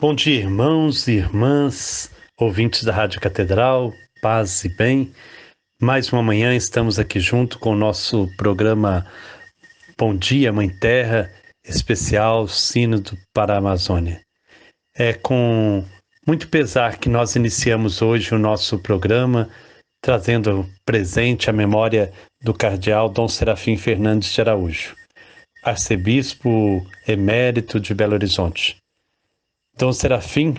Bom dia, irmãos e irmãs, ouvintes da Rádio Catedral, paz e bem. Mais uma manhã estamos aqui junto com o nosso programa Bom Dia, Mãe Terra, especial Sínodo para a Amazônia. É com muito pesar que nós iniciamos hoje o nosso programa, trazendo presente a memória do cardeal Dom Serafim Fernandes de Araújo, arcebispo emérito de Belo Horizonte. Dom Serafim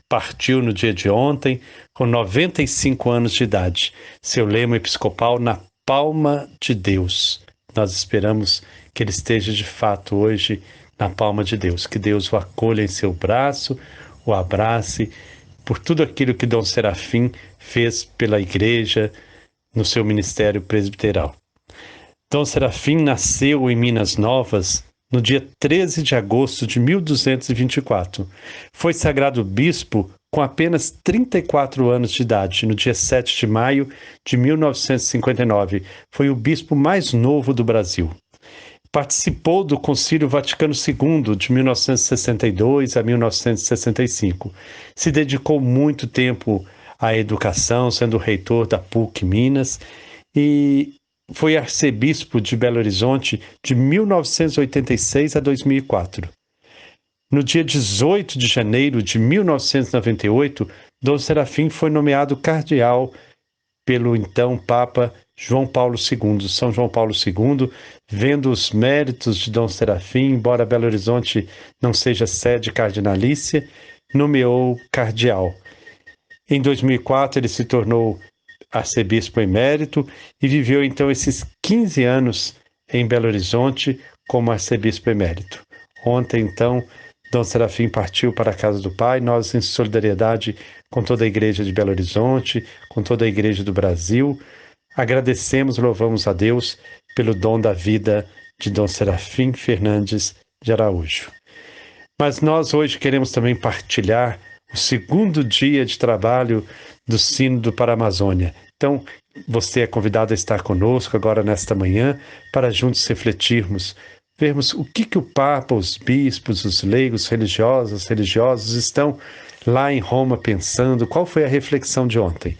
partiu no dia de ontem, com 95 anos de idade. Seu lema episcopal, na palma de Deus. Nós esperamos que ele esteja de fato hoje na palma de Deus, que Deus o acolha em seu braço, o abrace, por tudo aquilo que Dom Serafim fez pela igreja no seu ministério presbiteral. Dom Serafim nasceu em Minas Novas no dia 13 de agosto de 1224. Foi sagrado bispo com apenas 34 anos de idade, no dia 7 de maio de 1959. Foi o bispo mais novo do Brasil. Participou do Concílio Vaticano II, de 1962 a 1965. Se dedicou muito tempo à educação, sendo reitor da PUC Minas, e foi arcebispo de Belo Horizonte de 1986 a 2004. No dia 18 de janeiro de 1998, Dom Serafim foi nomeado cardeal pelo então Papa João Paulo II. São João Paulo II, vendo os méritos de Dom Serafim, embora Belo Horizonte não seja sede cardinalícia, nomeou cardeal. Em 2004, ele se tornou arcebispo emérito e viveu então esses 15 anos em Belo Horizonte como arcebispo emérito. Ontem, então, Dom Serafim partiu para a casa do Pai, nós em solidariedade com toda a igreja de Belo Horizonte, com toda a igreja do Brasil, agradecemos, louvamos a Deus pelo dom da vida de Dom Serafim Fernandes de Araújo. Mas nós hoje queremos também partilhar o segundo dia de trabalho do Sínodo para a Amazônia. Então, você é convidado a estar conosco agora nesta manhã para juntos refletirmos, vermos o que o Papa, os bispos, os leigos, religiosos estão lá em Roma pensando, qual foi a reflexão de ontem.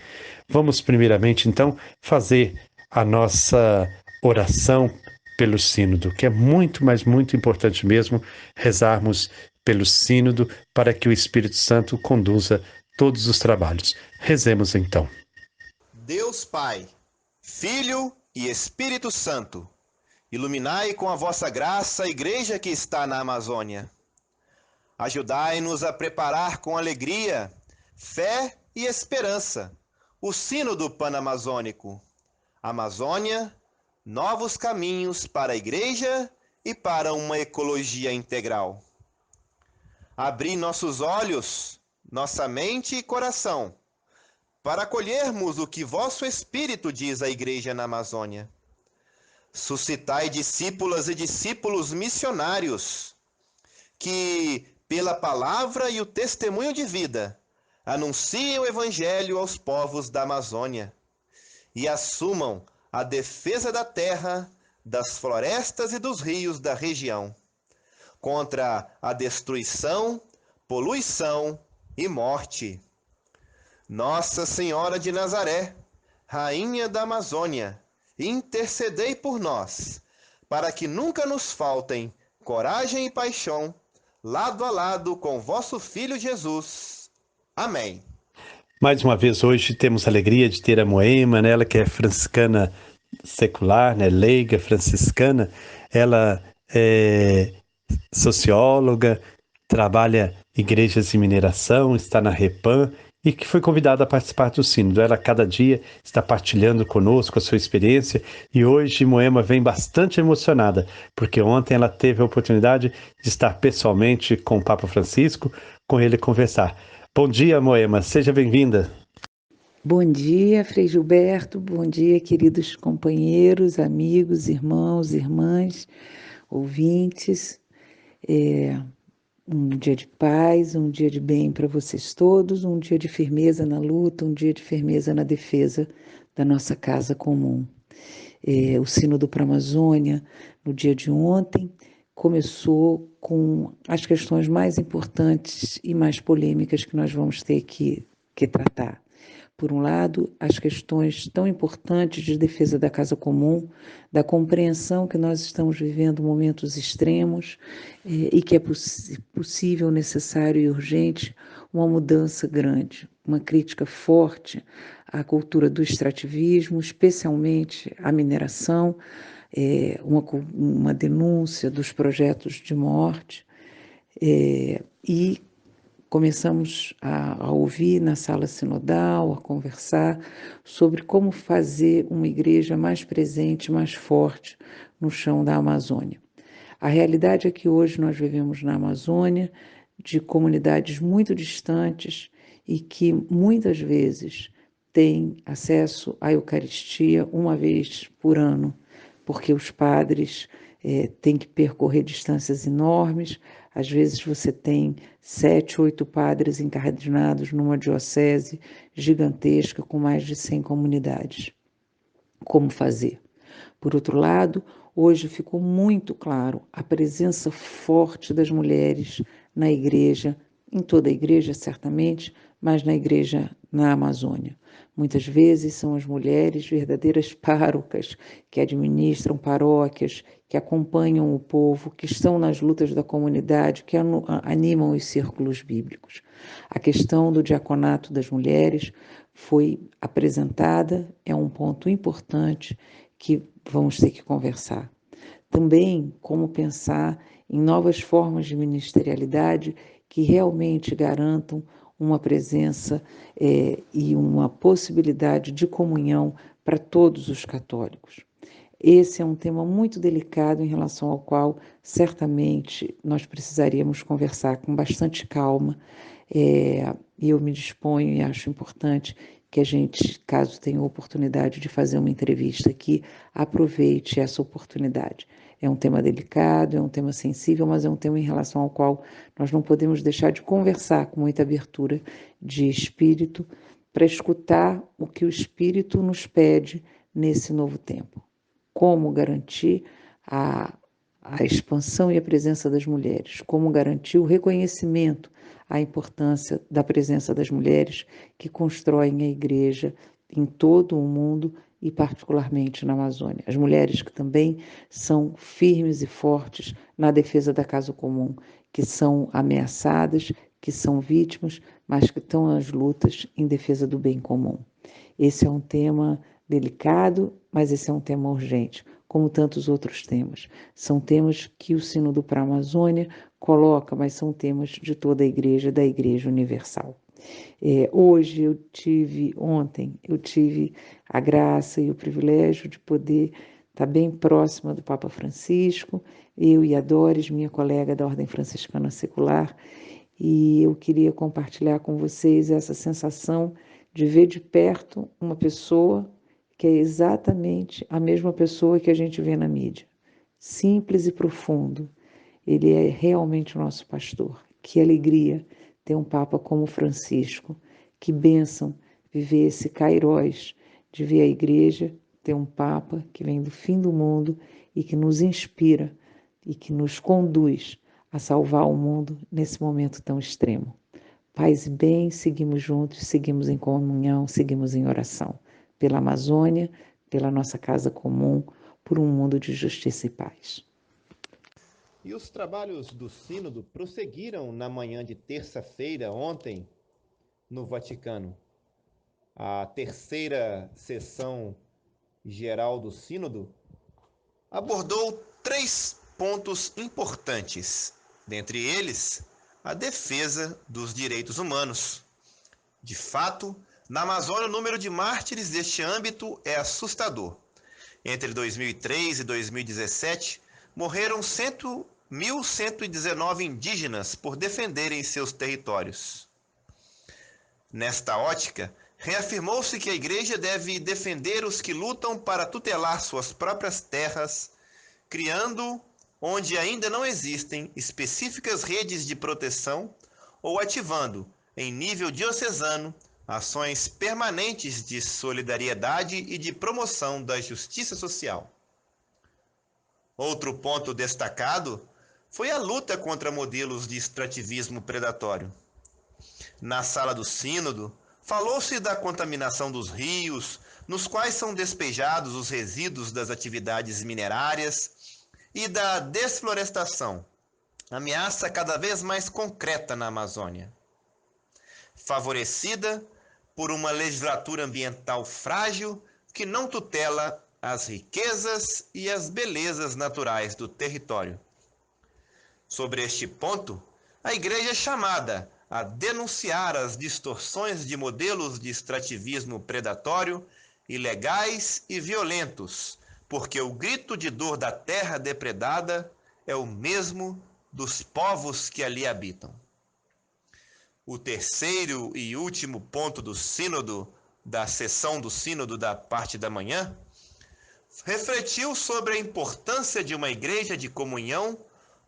Vamos primeiramente, então, fazer a nossa oração pelo Sínodo, que é muito, mas muito importante mesmo, rezarmos pelo Sínodo para que o Espírito Santo conduza todos os trabalhos. Rezemos então. Deus Pai, Filho e Espírito Santo, iluminai com a vossa graça a igreja que está na Amazônia. Ajudai-nos a preparar com alegria, fé e esperança o Sínodo Panamazônico. Amazônia, novos caminhos para a igreja e para uma ecologia integral. Abri nossos olhos, nossa mente e coração, para acolhermos o que vosso Espírito diz à igreja na Amazônia. Suscitai discípulas e discípulos missionários, que, pela palavra e o testemunho de vida, anunciem o Evangelho aos povos da Amazônia e assumam a defesa da terra, das florestas e dos rios da região, contra a destruição, poluição e morte. Nossa Senhora de Nazaré, Rainha da Amazônia, intercedei por nós, para que nunca nos faltem coragem e paixão, lado a lado com vosso Filho Jesus. Amém. Mais uma vez hoje temos a alegria de ter a Moema, né? Ela que é franciscana secular, né? Leiga franciscana. Ela é socióloga, trabalha em igrejas de mineração, está na Repam e que foi convidada a participar do Sínodo. Ela cada dia está partilhando conosco a sua experiência e hoje Moema vem bastante emocionada, porque ontem ela teve a oportunidade de estar pessoalmente com o Papa Francisco, com ele conversar. Bom dia, Moema, seja bem-vinda. Bom dia, Frei Gilberto, bom dia, queridos companheiros, amigos, irmãos, irmãs, ouvintes. Um dia de paz, um dia de bem para vocês todos, um dia de firmeza na luta, um dia de firmeza na defesa da nossa casa comum. O Sínodo para a Amazônia, no dia de ontem, começou com as questões mais importantes e mais polêmicas que nós vamos ter que tratar. Por um lado, as questões tão importantes de defesa da casa comum, da compreensão que nós estamos vivendo momentos extremos e que é possível, necessário e urgente uma mudança grande, uma crítica forte à cultura do extrativismo, especialmente à mineração, uma denúncia dos projetos de morte e começamos a ouvir na sala sinodal, a conversar sobre como fazer uma igreja mais presente, mais forte no chão da Amazônia. A realidade é que hoje nós vivemos na Amazônia de comunidades muito distantes e que muitas vezes têm acesso à Eucaristia uma vez por ano, porque os padres têm que percorrer distâncias enormes. Às vezes você tem 7, 8 padres encardinados numa diocese gigantesca com mais de 100 comunidades. Como fazer? Por outro lado, hoje ficou muito claro a presença forte das mulheres na igreja, em toda a igreja certamente, mas na igreja na Amazônia. Muitas vezes são as mulheres verdadeiras párocas que administram paróquias, que acompanham o povo, que estão nas lutas da comunidade, que animam os círculos bíblicos. A questão do diaconato das mulheres foi apresentada, é um ponto importante que vamos ter que conversar. Também como pensar em novas formas de ministerialidade que realmente garantam uma presença e uma possibilidade de comunhão para todos os católicos. Esse é um tema muito delicado em relação ao qual certamente nós precisaríamos conversar com bastante calma, e eu me disponho e acho importante que a gente, caso tenha oportunidade de fazer uma entrevista aqui, aproveite essa oportunidade. É um tema delicado, é um tema sensível, mas é um tema em relação ao qual nós não podemos deixar de conversar com muita abertura de espírito para escutar o que o Espírito nos pede nesse novo tempo. Como garantir a expansão e a presença das mulheres, como garantir o reconhecimento à importância da presença das mulheres que constroem a igreja em todo o mundo e particularmente na Amazônia. As mulheres que também são firmes e fortes na defesa da casa comum, que são ameaçadas, que são vítimas, mas que estão nas lutas em defesa do bem comum. Esse é um tema delicado, mas esse é um tema urgente, como tantos outros temas. São temas que o Sínodo para a Amazônia coloca, mas são temas de toda a Igreja, da Igreja Universal. Ontem eu tive a graça e o privilégio de poder estar bem próxima do Papa Francisco, eu e a Doris, minha colega da Ordem Franciscana Secular, e eu queria compartilhar com vocês essa sensação de ver de perto uma pessoa que é exatamente a mesma pessoa que a gente vê na mídia. Simples e profundo. Ele é realmente o nosso pastor. Que alegria ter um Papa como Francisco. Que bênção viver esse kairós, de ver a Igreja ter um Papa que vem do fim do mundo e que nos inspira e que nos conduz a salvar o mundo nesse momento tão extremo. Paz e bem, seguimos juntos, seguimos em comunhão, seguimos em oração. Pela Amazônia, pela nossa casa comum, por um mundo de justiça e paz. E os trabalhos do Sínodo prosseguiram na manhã de terça-feira, ontem, no Vaticano. A terceira sessão geral do Sínodo abordou 3 pontos importantes, dentre eles, a defesa dos direitos humanos. De fato, na Amazônia, o número de mártires deste âmbito é assustador. Entre 2003 e 2017, morreram 1.119 indígenas por defenderem seus territórios. Nesta ótica, reafirmou-se que a Igreja deve defender os que lutam para tutelar suas próprias terras, criando, onde ainda não existem, específicas redes de proteção ou ativando, em nível diocesano, ações permanentes de solidariedade e de promoção da justiça social. Outro ponto destacado foi a luta contra modelos de extrativismo predatório. Na sala do sínodo, falou-se da contaminação dos rios, nos quais são despejados os resíduos das atividades minerárias, e da desflorestação, ameaça cada vez mais concreta na Amazônia. Favorecida por uma legislatura ambiental frágil que não tutela as riquezas e as belezas naturais do território. Sobre este ponto, a Igreja é chamada a denunciar as distorções de modelos de extrativismo predatório, ilegais e violentos, porque o grito de dor da terra depredada é o mesmo dos povos que ali habitam. O terceiro e último ponto do sínodo, da sessão do sínodo da parte da manhã, refletiu sobre a importância de uma igreja de comunhão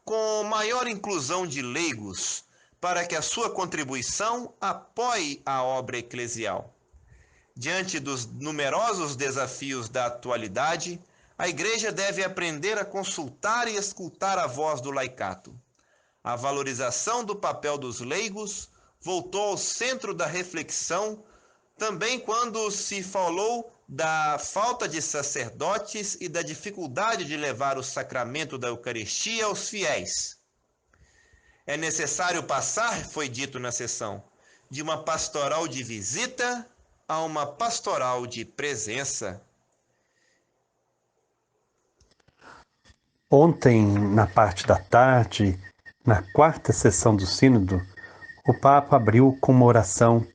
com maior inclusão de leigos, para que a sua contribuição apoie a obra eclesial. Diante dos numerosos desafios da atualidade, a Igreja deve aprender a consultar e escutar a voz do laicato. A valorização do papel dos leigos voltou ao centro da reflexão, também quando se falou da falta de sacerdotes e da dificuldade de levar o sacramento da Eucaristia aos fiéis. É necessário passar, foi dito na sessão, de uma pastoral de visita a uma pastoral de presença. Ontem, na parte da tarde, na quarta sessão do sínodo, o Papa abriu com uma oração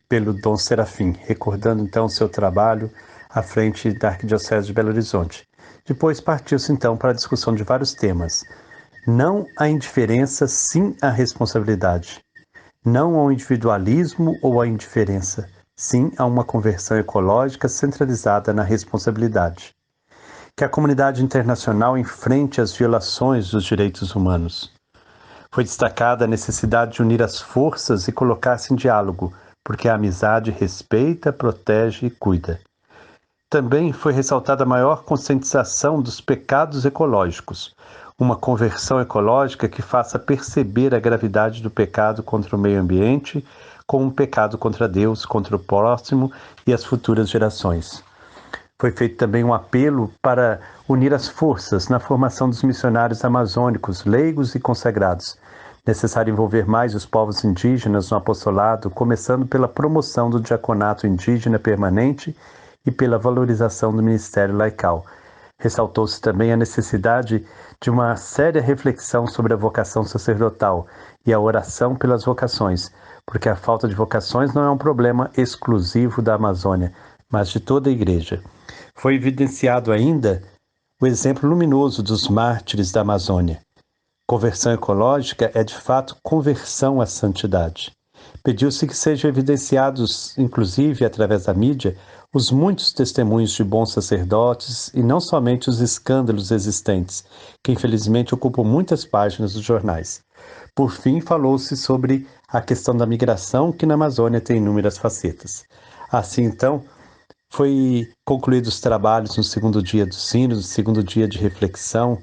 pelo Dom Serafim, recordando então seu trabalho à frente da Arquidiocese de Belo Horizonte. Depois partiu-se então para a discussão de vários temas. Não à indiferença, sim à responsabilidade. Não ao individualismo ou à indiferença, sim a uma conversão ecológica centralizada na responsabilidade. Que a comunidade internacional enfrente as violações dos direitos humanos. Foi destacada a necessidade de unir as forças e colocar-se em diálogo, porque a amizade respeita, protege e cuida. Também foi ressaltada a maior conscientização dos pecados ecológicos, uma conversão ecológica que faça perceber a gravidade do pecado contra o meio ambiente como um pecado contra Deus, contra o próximo e as futuras gerações. Foi feito também um apelo para unir as forças na formação dos missionários amazônicos, leigos e consagrados. Necessário envolver mais os povos indígenas no apostolado, começando pela promoção do diaconato indígena permanente e pela valorização do ministério laical. Ressaltou-se também a necessidade de uma séria reflexão sobre a vocação sacerdotal e a oração pelas vocações, porque a falta de vocações não é um problema exclusivo da Amazônia, mas de toda a Igreja. Foi evidenciado ainda o exemplo luminoso dos mártires da Amazônia. Conversão ecológica é, de fato, conversão à santidade. Pediu-se que sejam evidenciados, inclusive através da mídia, os muitos testemunhos de bons sacerdotes e não somente os escândalos existentes, que infelizmente ocupam muitas páginas dos jornais. Por fim, falou-se sobre a questão da migração, que na Amazônia tem inúmeras facetas. Assim, então, foi concluídos os trabalhos no segundo dia do sínodo, no segundo dia de reflexão,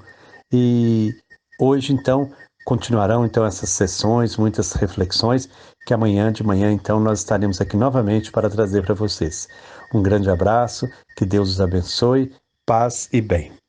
e hoje, então, continuarão então essas sessões, muitas reflexões, que amanhã de manhã, então, nós estaremos aqui novamente para trazer para vocês. Um grande abraço, que Deus os abençoe, paz e bem.